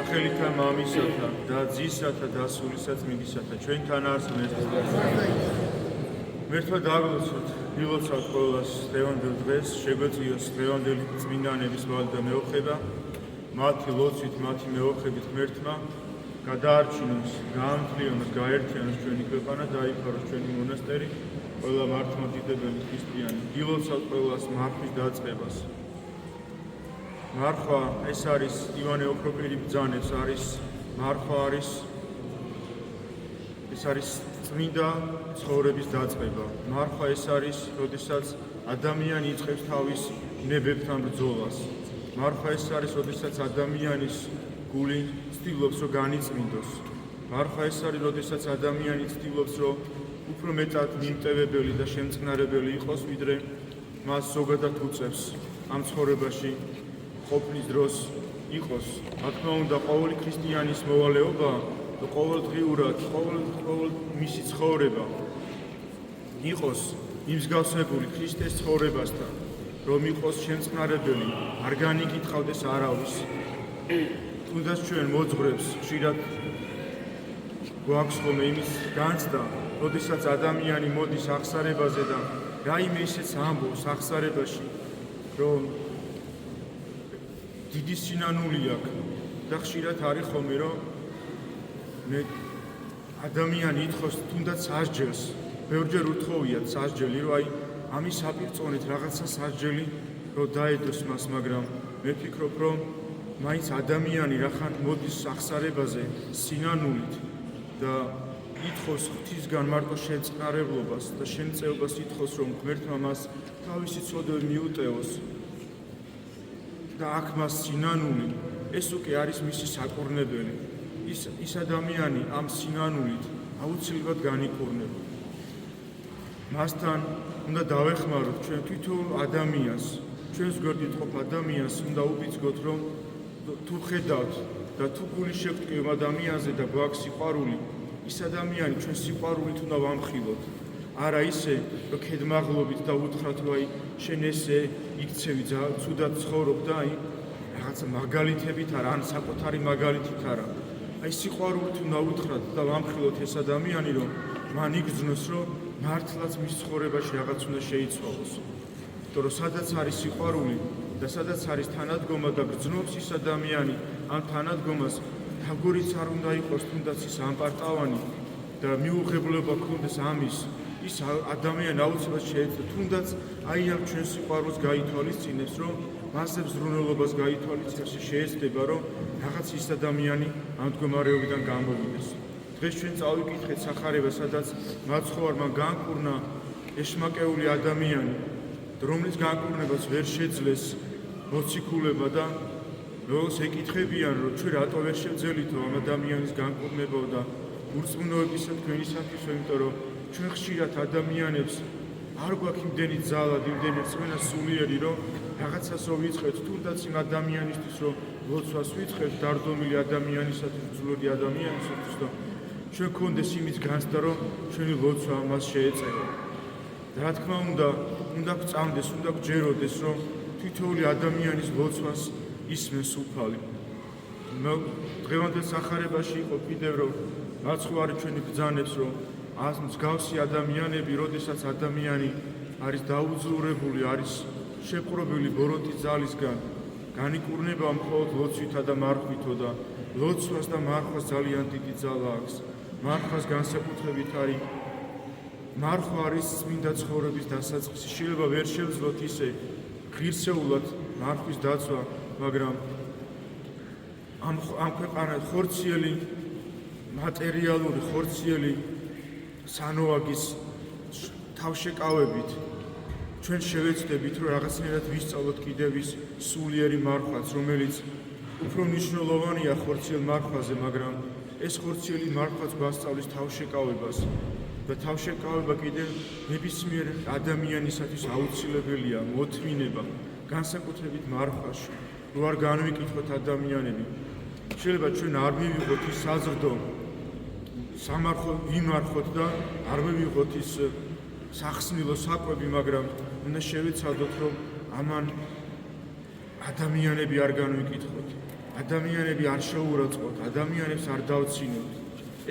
სახელითა მამისათა და ძისათა და სულისა წმინდისათა ჩვენთან არს მერთვა დაგლოცოთ ვილოცავთ ყველას დღევანდელ დღეს შეგვეწიოს დღევანდელი წმინდანების ვალდა და მეოხება მათი ლოცვით მათი მეოხებით ღმერთმა გადაარჩინოს გაამთლიანოს გაერთიანოს ჩვენი ქვეყანა დაიფაროს ჩვენი მონასტერი ყველა მართლმადიდებელი ქრისტიანი ვილოცავთ ყველას მარხვის დაწყებას მარხვა ეს არის ივანე ოქროპირი ბრძანებს არის მარხვა არის ეს არის წმინდა ცხოვრების დაწყება მარხვა ეს არის როდესაც ადამიანი იწყებს თავის ნებებთან ბრძოლას მარხვა ეს არის როდესაც ადამიანის გული ცდილობს რომ განიწმინდოს მარხვა ეს არის როდესაც ადამიანი ცდილობს რომ უფრო მეტად მიმტევებელი და შემწყნარებელი იყოს ვიდრე მას ზოგადად უწევს ამ ცხოვრებაში ყოფნის დროს იყოს რა თქმა უნდა ყოველი ქრისტიანის მოვალეობა და ყოველდღიურად ყოველ მისი ცხოვრება იყოს იმსგავსებული ქრისტეს ცხოვრებასთან რომ იყოს შემწყნარებელი არ განიკითხავდეს არავის თუნდაც ჩვენ მოძღვრებს ხშირად გვაქვს ხოლმე იმის განცდა როდესაც ადამიანი მოდის აღსარებაზე და რაიმე ისეც ამბობს აღსარებაში რომ დიდი სინანული აქვს და ხშირად არის ხოლმე რომ ადამიანი ითხოვს თუნდაც სასჯელს ბევრჯერ უთხოვიათ სასჯელი რომ აი ამის საპირწონით რაღაცა სასჯელი რომ დაედოს მას მაგრამ მე ვფიქრობ რომ მაინც ადამიანი რახან მოდის აღსარებაზე სინანულით და ითხოვს ღვთისგან მარტო შეწყნარებლობას და შემწეობას ითხოვს რომ ღმერთმა მას თავისი ცოდვები მიუტევოს და აქ მას სინანული ეს უკვე არის მისი საკურნებელი ის ადამიანი ამ სინანულით აუცილებლად განიკურნება მასთან უნდა დავეხმაროთ ჩვენ თვითონ ადამიანს ჩვენს გვერდით ყოფ ადამიანს უნდა უბიძგოთ რომ თუ ხედავთ და თუ გული შევტკივ ადამიანზე და გვაქვს სიყვარული ის ადამიანი ჩვენ სიყვარულით უნდა ვამხილოთ არა ისე რომ ქედმაღლობით და უთხრათ რომ აი შენ ესე იქცევი ცუდად ცხოვრობ და აი რაღაცა მაგალითებით არა ან საკუთარი მაგალითით არა აი სიყვარულით უნდა უთხრათ და ვამხილოთ ეს ადამიანი რომ მან იგრძნოს რომ მართლაც მის ცხოვრებაში რაღაც უნდა შეიცვალოს იმიტომ რომ სადაც არის სიყვარული და სადაც არის თანადგომა და გრძნობს ის ადამიანი ამ თანადგომას თავგორიც არ უნდა იყოს თუნდაც ის ამპარტავანი და მიუღებლობა ქონდეს ამის ის ადამიანი აუცილებლად შეიძლება თუნდაც აი ამ ჩვენ სიყვარულს გაითვალისწინებს რომ მასზე ზრუნველობას გაითვალისწინებს შეეცდება რომ რაღაც ის ადამიანი ამ მდგომარეობიდან გამოვიდეს დღეს ჩვენ წავიკითხეთ სახარება სადაც მაცხოვარმა განკურნა ეშმაკეული ადამიანი რომლის განკურნებას ვერ შეძლეს მოციქულება და როგორც ეკითხებიან რომ ჩვენ რატო ვერ შევძელითო ამ ადამიანის განკურნება და ურწმუნოებისა თქვენისათვის იმიტომ რომ ჩვენ ხშირად ადამიანებს არ გვაქვს იმდენი ძალა იმდენი რწმენა სულიერი რომ რაღაცას რო ვიწყებთ თუნდაც იმ ადამიანისთვის რომ ლოცვას ვიწყებთ დარდომილი ადამიანისათვის ძვლოდი ადამიანისათვის და ჩვენ გქონდეს იმის განცდა რომ ჩვენი ლოცვა მას შეეწევა და რა თქმა უნდა გვწამდეს უნდა გვჯეროდეს რომ თითოეული ადამიანის ლოცვას ისმეს უფალი დღევანდელ სახარებაში იყო კიდევ რომ მაცხოვარი ჩვენი ბრძანებს რომ მსგავსი ადამიანები როდესაც ადამიანი არის დაუძლურებული არის შეპყრობილი ბოროტი ძალისგან განიკურნება მხოლოდ ლოცვითა და მარხვითო და ლოცვას და მარხვას ძალიან დიდი ძალა აქვს მარხვას განსაკუთრებით არის მარხვა არის წმინდა ცხოვრების დასაწყისი შეიძლება ვერ შევძლოთ ისე ღირსეულად მარხვის დაცვა მაგრამ ამ ქვეყანას ხორციელი მატერიალური ხორციელი სანოვაგის თავშეკავებით ჩვენ შევეცდებით რომ რაღაცნაირად ვისწავლოთ კიდევ ის სულიერი მარხვაც რომელიც უფრო მნიშვნელოვანია ხორციელ მარხვაზე მაგრამ ეს ხორციელი მარხვაც გვასწავლის თავშეკავებას და თავშეკავება კიდევ ნებისმიერ ადამიანისათვის აუცილებელია მოთმინება განსაკუთრებით მარხვაში რო არ განვიკითხოთ ადამიანები შეიძლება ჩვენ არ მივიღოთ ის საზრდო სამარხო ვიმარხოთ და არ მივიღოთ ის სახსნილო საკვები მაგრამ უნდა შევეცადოთ რომ ამან ადამიანები არ განვიკითხოთ ადამიანები არ შეურაცხყოფთ, ადამიანებს არ დავცინოთ.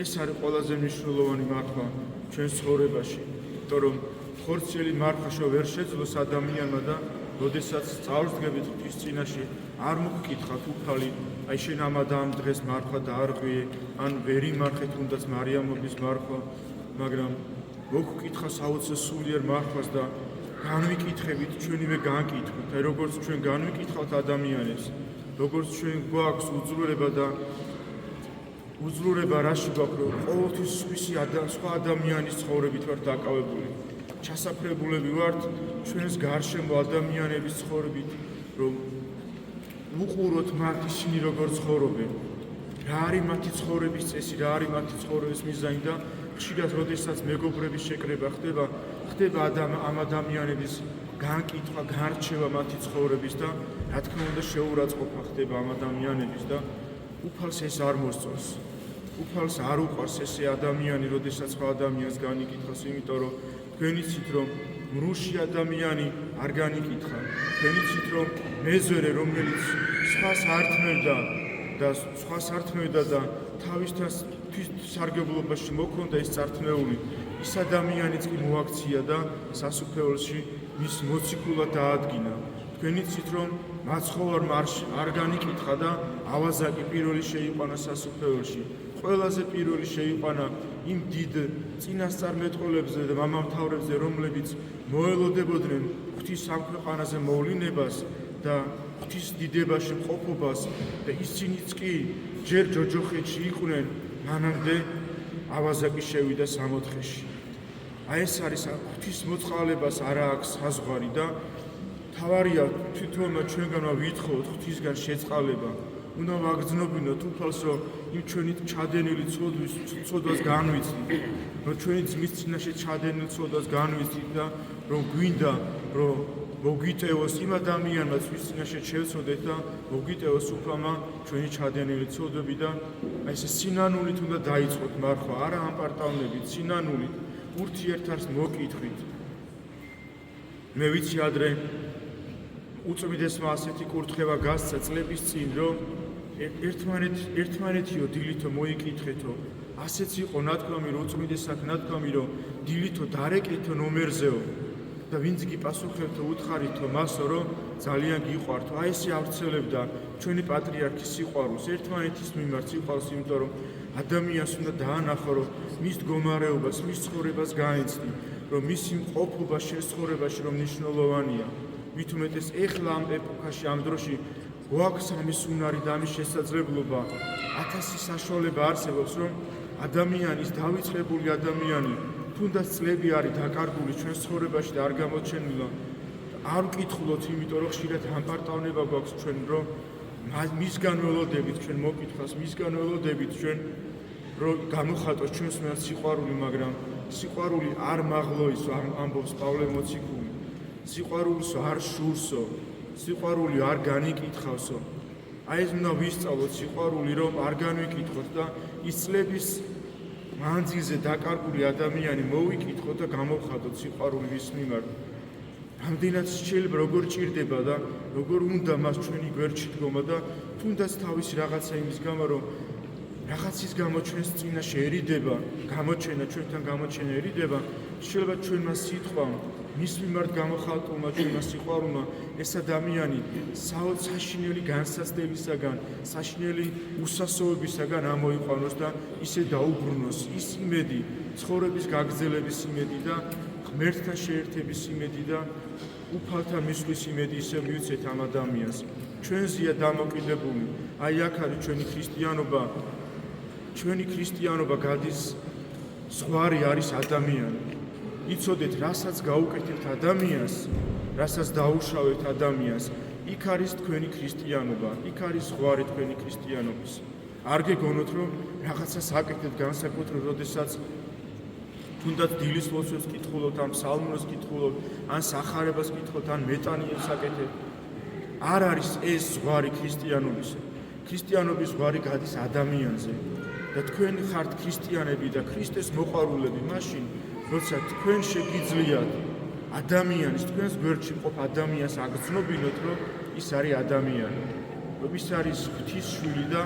ეს არის ყველაზე მნიშვნელოვანი მართვა ჩვენს ცხოვრებაში, იმიტომ რომ ხორციელი მართვა ვერ შეძლოს ადამიანმა და როდესაც წავსდგებით ღვთის წინაშე, არ მოგკითხათ უფალი, აი შენ ამ დღეს მართვა დაარღვიე, ან ვერ იმარხე თუნდაც მარიამობის მართვა, მაგრამ მოგკითხა საოცრ სულიერ მართვას და განვიკითხებით, ჩვენივე განკითხვით, აი როგორც ჩვენ განვიკითხავთ ადამიანებს, როგორც ჩვენ გვაქვს უძლურება რაში გვაქვს, რომ ყოველთვის სხვა ადამიანის ცხოვრებით ვართ დაკავებული. ჩასაფრებულები ვართ ჩვენს გარშემო ადამიანების ცხოვრებით, რომ უყუროთ მათ ისინი როგორ ცხოვრობენ, რა არის მათი ცხოვრების წესი, რა არის მათი ცხოვრების მიზანი და ხშირად როდესაც მეგობრების შეკრება ხდება ამ ადამიანების განკითხვა, გარჩევა მათი ცხოვრების და რა თქმა უნდა შეურაცხყოფა ხდება ამ ადამიანების და უფალს ეს არ მოსწონს. უფალს არ უყვარს ესე ადამიანი, როდესაც სხვა ადამიანს განიკითხავს, იმიტომ რომ თქვენ იცით რომ მრუში ადამიანი არ განიკითხა. თქვენ იცით რომ მეზვერე რომელიც სხვას ართმევდა და თავისთან სარგებლობაში მოქონდა ეს წართმეული, ის ადამიანიც კი მოაქცია და სასუფეველში მის მოციქულად დაადგინა. თქვენ იცით რომ მაცხოვარმა არ განიკითხა და ავაზაკი პირველი შეიყვანა სასუფეველში. ყველაზე პირველი შეიყვანა იმ დიდ წინასწარმეტყველებზე და მამამთავრებზე, რომლებიც მოელოდებოდნენ ღვთის სამქვეყანაზე მოვლინებას და ღვთის დიდებაში მყოფობას და ისინიც კი ჯერ ჯოჯოხეთში იყვნენ, მანამდე ავაზაკი შევიდა 64-ში. აი ეს არის ღვთის მოწყალებას არა აქვს საზღვარი და თავარია თვითონმა ჩვენგანმა ვითხოვოთ ღვთისგან შეწყალება. უნდა ვაგრძნობინოთ უფალს, რომ იმ ჩვენი ჩადენილი ცოდვას განვიცდით, რომ ჩვენი ძმის წინაშე ჩადენილ ცოდვას განვიცდით და რომ გვინდა, რომ მოგვიტევოს იმ ადამიანმაც, ვის წინაშე შევცოდეთ და მოგვიტევოს უფალმა ჩვენი ჩადენილი ცოდვები და აი ეს სინანულით უნდა დაიწყოთ მართვა, არა ამპარტავნებით, სინანულით, ურთიერთას მოკითხვით. მე ვიცი ადრე უწმიდესმა ასეთი კურთხევა გასცა წლების წინ, რომ ერთმანეთიო დილითო მოიკითხეთო, ასეც იყო ნათქვამი, რომ უწმიდესად ნათქვამი, რომ დილითო დარეკეთო ნომერზეო და ვინც გიპასუხებთო უთხარითო მასო, რომ ძალიან გიყვართო. აი ესე ავრცელებდა ჩვენი პატრიარქის სიყვარულს, ერთმანეთის მიმართ სიყვარულს, იმიტომ რომ ადამიანს უნდა დაანახო, რომ მის მდგომარეობას, მის ცხოვრებას გაეცნი, რომ მისი მყოფობა შენ ცხოვრებაში რომ მნიშვნელოვანია. მით უმეტეს ეხლა ამ ეპოქაში, ამ დროში გვაქვს ამის უნარი და ამის შესაძლებლობა, 1000 საშუალება არსებობს, რომ ადამიანის დავიწყებული ადამიანი, თუნდაც წლები არის დაკარგული ჩვენ ცხოვრებაში და არ გამოჩენილა, არ ვკითხულობთ, იმიტომ რომ ხშირად ამპარტავნება გვაქვს ჩვენ, რომ მისგან ველოდებით ჩვენ მოკითხვას, მისგან ველოდებით ჩვენ, რომ გამოხატოს ჩვენს მიერ სიყვარული, მაგრამ სიყვარული არ მაღლოისო, ამბობს პავლე მოციქული. სიყვარულსო არ შურსო, სიყვარული არ განიკითხავსო. აი ეს უნდა ვისწავლოთ სიყვარული, რომ არ განვიკითხოთ და ის წლების მანძილზე დაკარგული ადამიანი მოვიკითხოთ და გამოვხატოთ სიყვარული ვის მიმართ. რამდენად შეიძლება როგორ ჭირდება და როგორ უნდა მას ჩვენი გვერდში დგომა და თუნდაც თავისი რაღაცა იმის გამო, რომ რაღაცის გამო ჩვენს წინაშეერიდება, გამოჩენა ჩვენთან გამოჩენაერიდება, შეიძლება ჩვენმა სიტყვამ მის მიმართ გამოხატულმა ჩვენმა სიყვარულმა ეს ადამიანი საშინელი განსაცდელისაგან, საშინელი უსასოებისაგან ამოიყვანოს და ისე დაუბრუნოს ის იმედი, ცხოვრების გაგრძელების იმედი და ღმერთთან შეერთების იმედი და უფალთან მისვლის იმედი ისე მივიცეთ ამ ადამიანს. ჩვენზეა დამოკიდებული. აი აქ არის ჩვენი ქრისტიანობა გადის ზღვარი არის ადამიანი. იცოდეთ, რასაც გაუკეთებთ ადამიანს, რასაც დაუშავეთ ადამიანს, იქ არის თქვენი ქრისტიანობა, იქ არის ზღვარი თქვენი ქრისტიანობის. არ გეგონოთ, რომ რაღაცას აკეთებთ განსაკუთრებით, როდესაც თუნდაც დილის ლოცვებს კითხულობთ, ან ფსალმუნს კითხულობთ, ან სახარებას კითხულობთ, ან მეტანიებს აკეთებთ. არ არის ეს ზღვარი ქრისტიანობისა. ქრისტიანობის ზღვარი გადის ადამიანზე. და თქვენ ხართ ქრისტიანები და ქრისტეს მოყვარულები მაშინ, როცა თქვენ შეგიძლიათ ადამიანის, თქვენს გვერდში მყოფ ადამიანს აგრძნობინოთ, რომ ის არის ადამიანი. ის არის ღვთის შვილი და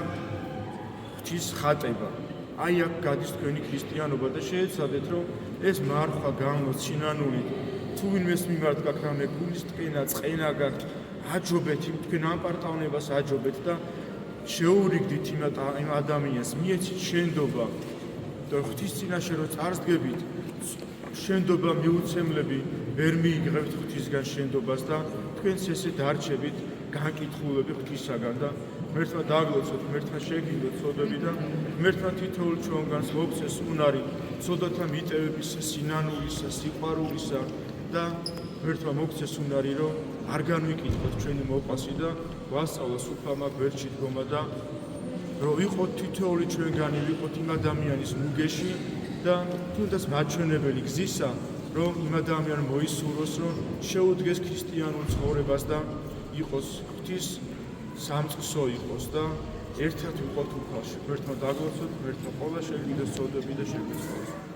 ღვთის ხატება. აი აქ გადის თქვენი ქრისტიანობა და შეეცადეთ რომ ეს მარხვა გამოს ცინანული თუ ვინმეს მიმართ გაქვთ რამე გულის ტკენა წყენა გაქვთ აჯობეთ თქვენ ამპარტავნებას აჯობეთ და შეურიგდით იმ ადამიანს მიეცით შენდობა და ღვთის წინაშე რო წარსდგებით შენდობა მიუცემლები ვერ მიიღებთ ღვთისგან შენდობას და თქვენს ესე დარჩებით განკითხულები ღვთისაგან და ღმერთმა დაგლოცოთ, ღმერთმა შეგინდოთ ცოდები და ღმერთმა თითოეულ ჩვენგანს მოგცეს უნარი ცოდათა მიტევებისა, სინანულისა, სიყვარულისა და ღმერთმა მოგცეს უნარი რომ არ განვიკითხოთ ჩვენი მოყვასი და ვასწავლოს უფალმა გვერდში დგომა და რომ ვიყოთ თითოეული ჩვენგანი ვიყოთ იმ ადამიანის მუგეში და თუნდაც მაჩვენებელი გზისა რომ იმ ადამიანს მოისურვოს რომ შეუდგეს ქრისტიანულ ცხოვრებას და იყოს ღვთის სამწყსო იყოს და ერთად ვიყოთ უფალში. ღმერთმა დაგლოცოთ, ღმერთმა ყველა შეგინდეს ცოდები და შეგვიწყოს.